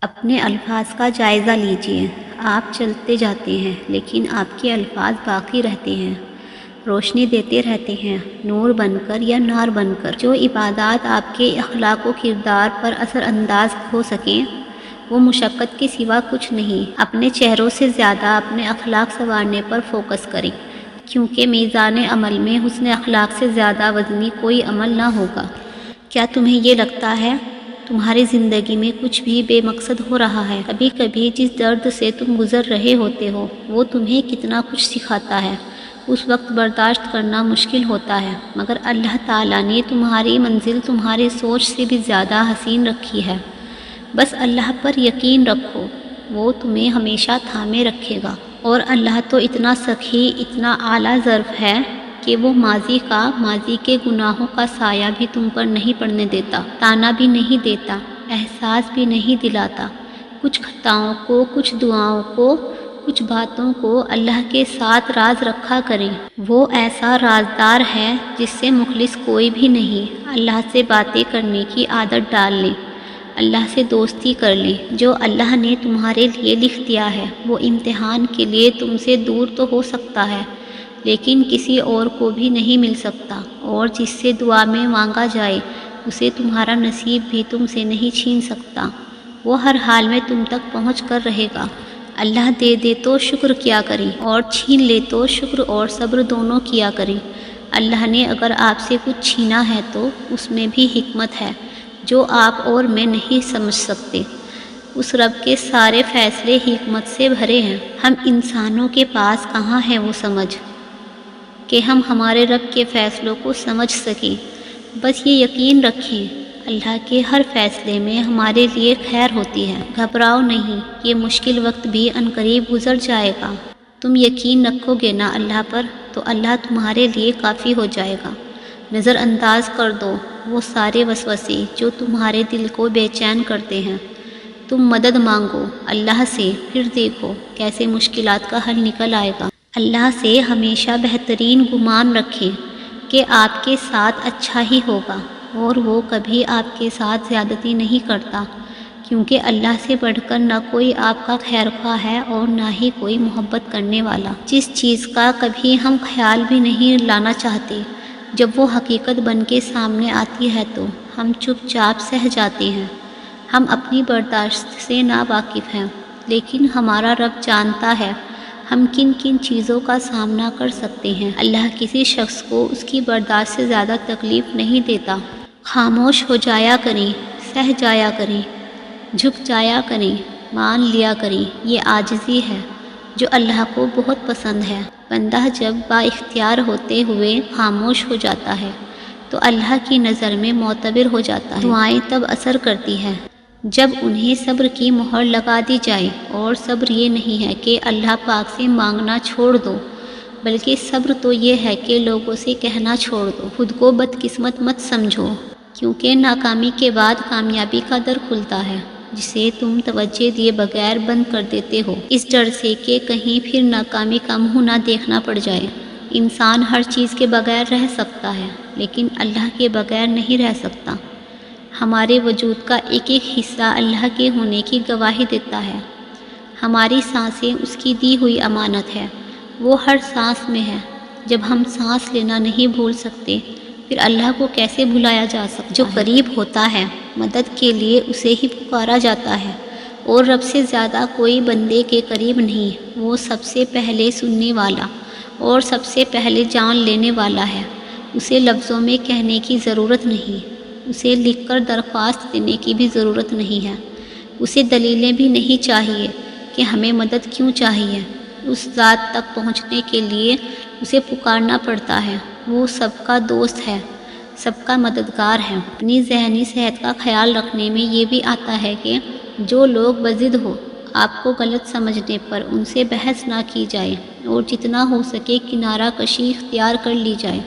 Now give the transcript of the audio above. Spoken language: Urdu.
اپنے الفاظ کا جائزہ لیجیے۔ آپ چلتے جاتے ہیں لیکن آپ کے الفاظ باقی رہتے ہیں، روشنی دیتے رہتے ہیں، نور بن کر یا نار بن کر۔ جو عبادات آپ کے اخلاق و کردار پر اثر انداز ہو سکیں وہ مشقت کے سوا کچھ نہیں۔ اپنے چہروں سے زیادہ اپنے اخلاق سنوارنے پر فوکس کریں، کیونکہ میزان عمل میں حسن اخلاق سے زیادہ وزنی کوئی عمل نہ ہوگا۔ کیا تمہیں یہ لگتا ہے تمہاری زندگی میں کچھ بھی بے مقصد ہو رہا ہے؟ کبھی کبھی جس درد سے تم گزر رہے ہوتے ہو وہ تمہیں کتنا کچھ سکھاتا ہے۔ اس وقت برداشت کرنا مشکل ہوتا ہے، مگر اللہ تعالیٰ نے تمہاری منزل تمہاری سوچ سے بھی زیادہ حسین رکھی ہے۔ بس اللہ پر یقین رکھو، وہ تمہیں ہمیشہ تھامے رکھے گا۔ اور اللہ تو اتنا سخی، اتنا اعلیٰ ظرف ہے کہ وہ ماضی کے گناہوں کا سایہ بھی تم پر نہیں پڑنے دیتا، تانا بھی نہیں دیتا، احساس بھی نہیں دلاتا۔ کچھ خطاؤں کو، کچھ دعاؤں کو، کچھ باتوں کو اللہ کے ساتھ راز رکھا کریں۔ وہ ایسا رازدار ہے جس سے مخلص کوئی بھی نہیں۔ اللہ سے باتیں کرنے کی عادت ڈال لیں، اللہ سے دوستی کر لیں۔ جو اللہ نے تمہارے لیے لکھ دیا ہے وہ امتحان کے لیے تم سے دور تو ہو سکتا ہے لیکن کسی اور کو بھی نہیں مل سکتا، اور جس سے دعا میں مانگا جائے اسے تمہارا نصیب بھی تم سے نہیں چھین سکتا۔ وہ ہر حال میں تم تک پہنچ کر رہے گا۔ اللہ دے تو شکر کیا کریں، اور چھین لے تو شکر اور صبر دونوں کیا کریں۔ اللہ نے اگر آپ سے کچھ چھینا ہے تو اس میں بھی حکمت ہے جو آپ اور میں نہیں سمجھ سکتے۔ اس رب کے سارے فیصلے حکمت سے بھرے ہیں۔ ہم انسانوں کے پاس کہاں ہے وہ سمجھ کہ ہم ہمارے رب کے فیصلوں کو سمجھ سکیں۔ بس یہ یقین رکھیں اللہ کے ہر فیصلے میں ہمارے لیے خیر ہوتی ہے۔ گھبراؤ نہیں، یہ مشکل وقت بھی عنقریب گزر جائے گا۔ تم یقین رکھو گے نا اللہ پر تو اللہ تمہارے لیے کافی ہو جائے گا۔ نظر انداز کر دو وہ سارے وسوسے جو تمہارے دل کو بے چین کرتے ہیں۔ تم مدد مانگو اللہ سے، پھر دیکھو کیسے مشکلات کا حل نکل آئے گا۔ اللہ سے ہمیشہ بہترین گمان رکھیں کہ آپ کے ساتھ اچھا ہی ہوگا، اور وہ کبھی آپ کے ساتھ زیادتی نہیں کرتا، کیونکہ اللہ سے بڑھ کر نہ کوئی آپ کا خیر خواہ ہے اور نہ ہی کوئی محبت کرنے والا۔ جس چیز کا کبھی ہم خیال بھی نہیں لانا چاہتے، جب وہ حقیقت بن کے سامنے آتی ہے تو ہم چپ چاپ سہ جاتے ہیں۔ ہم اپنی برداشت سے ناواقف ہیں، لیکن ہمارا رب جانتا ہے ہم کن کن چیزوں کا سامنا کر سکتے ہیں۔ اللہ کسی شخص کو اس کی برداشت سے زیادہ تکلیف نہیں دیتا۔ خاموش ہو جایا کریں، سہ جایا کریں، جھک جایا کریں، مان لیا کریں۔ یہ عاجزی ہے جو اللہ کو بہت پسند ہے۔ بندہ جب با اختیار ہوتے ہوئے خاموش ہو جاتا ہے تو اللہ کی نظر میں معتبر ہو جاتا ہے۔ دعائیں تب اثر کرتی ہیں جب انہیں صبر کی مہر لگا دی جائے، اور صبر یہ نہیں ہے کہ اللہ پاک سے مانگنا چھوڑ دو، بلکہ صبر تو یہ ہے کہ لوگوں سے کہنا چھوڑ دو۔ خود کو بدقسمت مت سمجھو، کیونکہ ناکامی کے بعد کامیابی کا در کھلتا ہے جسے تم توجہ دیے بغیر بند کر دیتے ہو، اس ڈر سے کہ کہیں پھر ناکامی کا منہ نہ دیکھنا پڑ جائے۔ انسان ہر چیز کے بغیر رہ سکتا ہے لیکن اللہ کے بغیر نہیں رہ سکتا۔ ہمارے وجود کا ایک ایک حصہ اللہ کے ہونے کی گواہی دیتا ہے۔ ہماری سانسیں اس کی دی ہوئی امانت ہے، وہ ہر سانس میں ہے۔ جب ہم سانس لینا نہیں بھول سکتے پھر اللہ کو کیسے بھلایا جا سکتا ہے؟ جو قریب ہوتا ہے مدد کے لیے اسے ہی پکارا جاتا ہے، اور رب سے زیادہ کوئی بندے کے قریب نہیں۔ وہ سب سے پہلے سننے والا اور سب سے پہلے جان لینے والا ہے۔ اسے لفظوں میں کہنے کی ضرورت نہیں، اسے لکھ کر درخواست دینے کی بھی ضرورت نہیں ہے۔ اسے دلیلیں بھی نہیں چاہیے کہ ہمیں مدد کیوں چاہیے۔ اس ذات تک پہنچنے کے لیے اسے پکارنا پڑتا ہے۔ وہ سب کا دوست ہے، سب کا مددگار ہے۔ اپنی ذہنی صحت کا خیال رکھنے میں یہ بھی آتا ہے کہ جو لوگ بضد ہو آپ کو غلط سمجھنے پر ان سے بحث نہ کی جائے، اور جتنا ہو سکے کنارہ کشی اختیار کر لی جائے۔